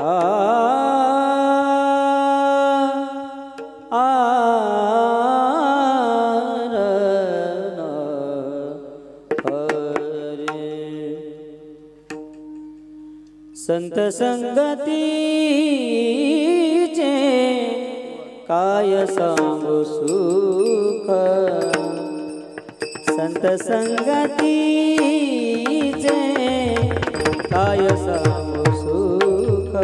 आ आ संत संगतीचे काय सांगू सुख, संत संगतीचे काय सांगू सुख,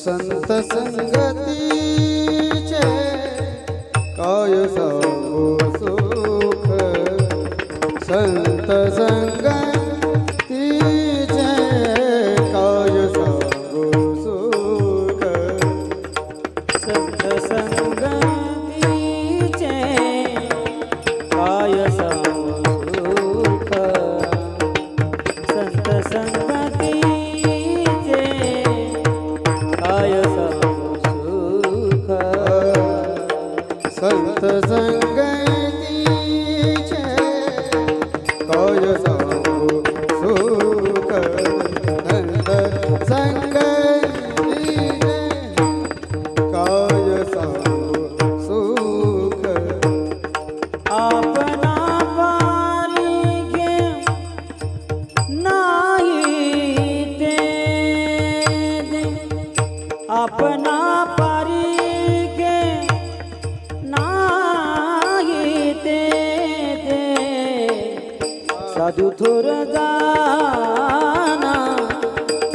संत संगतीचे काय सांगू सुख, संत संगतीचे काय सांगू सुख, संत संगतीचे काय सांगू सुख, संत संगतीचे काय सांगू सुख, संत संगतीचे काय सांगू सुख, संत संगतीचे काय सांगू सुख, आपणा पारिगे नाही ते दे, आपणा पारिगे नाही ते दे, साधू थोर जाना,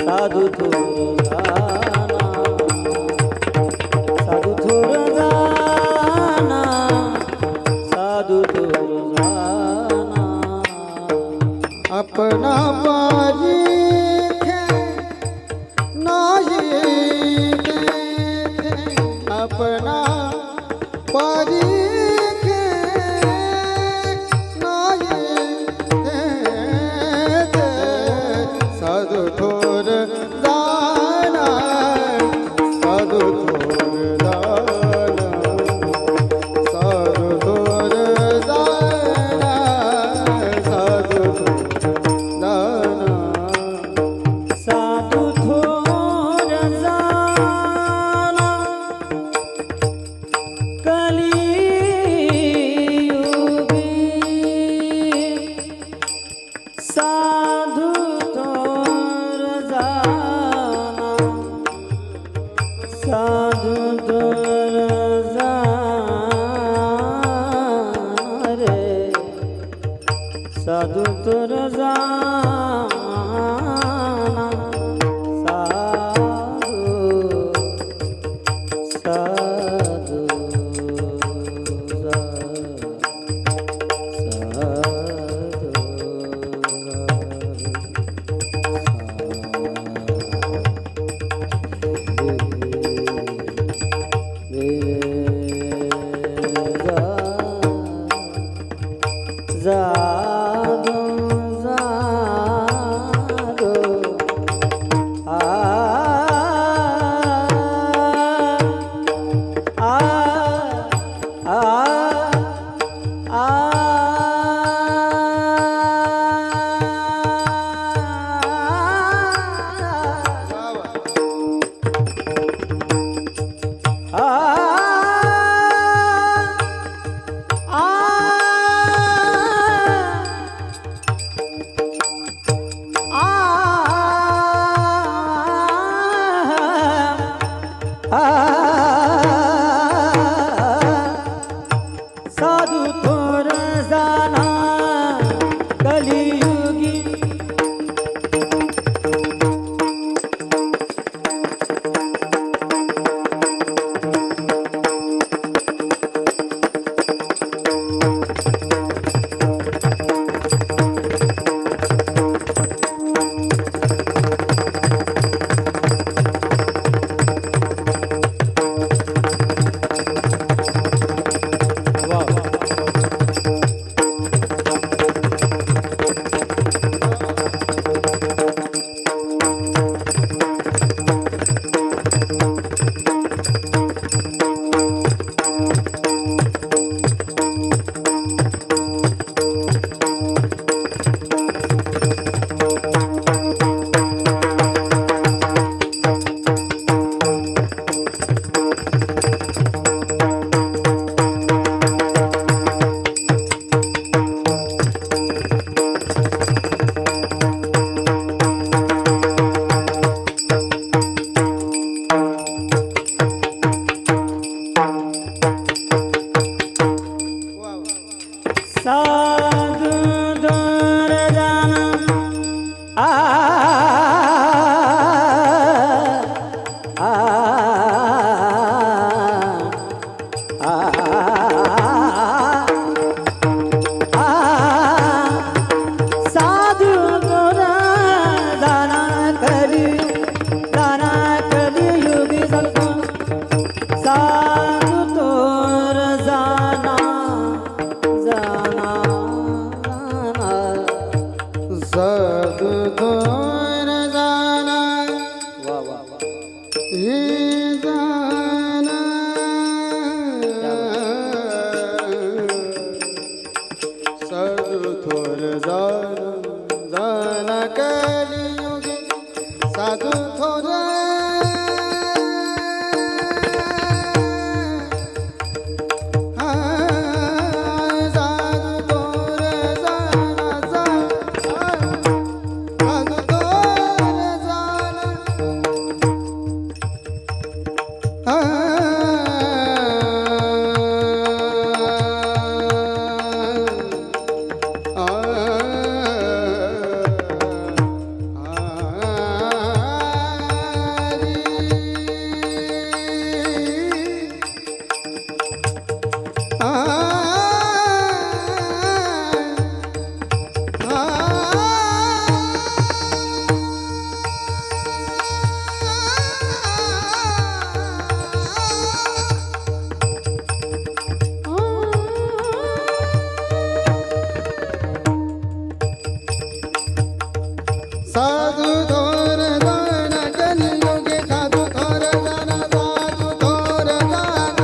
साधू थोर जाना, साधू थोर जाना, साधू थोर जाना, अपना पारिखे नाही देते, अपना पारिखे नाही देते, साधू थोर जाना, साधू थोर जाना, साधू थोर जाना, साधू थोर जाना, साधू थोर जाना, कलियुगी साधू थोर जाना, साधू थोर साधु थोर दान कलियुगे साधु थोर दान साधु थोर दान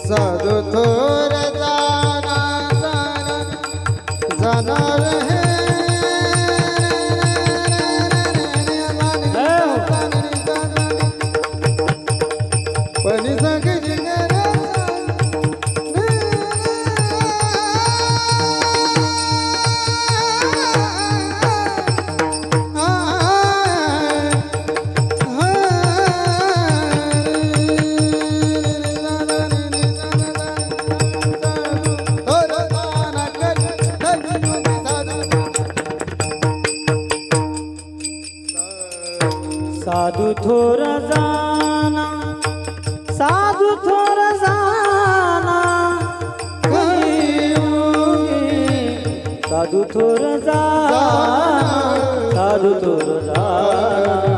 साधु थोर जाना जाणार है पण सगळी साधू थोर जाना साधू थोर जाना कलियुगे साधू थोर जाना साधू थोर जाना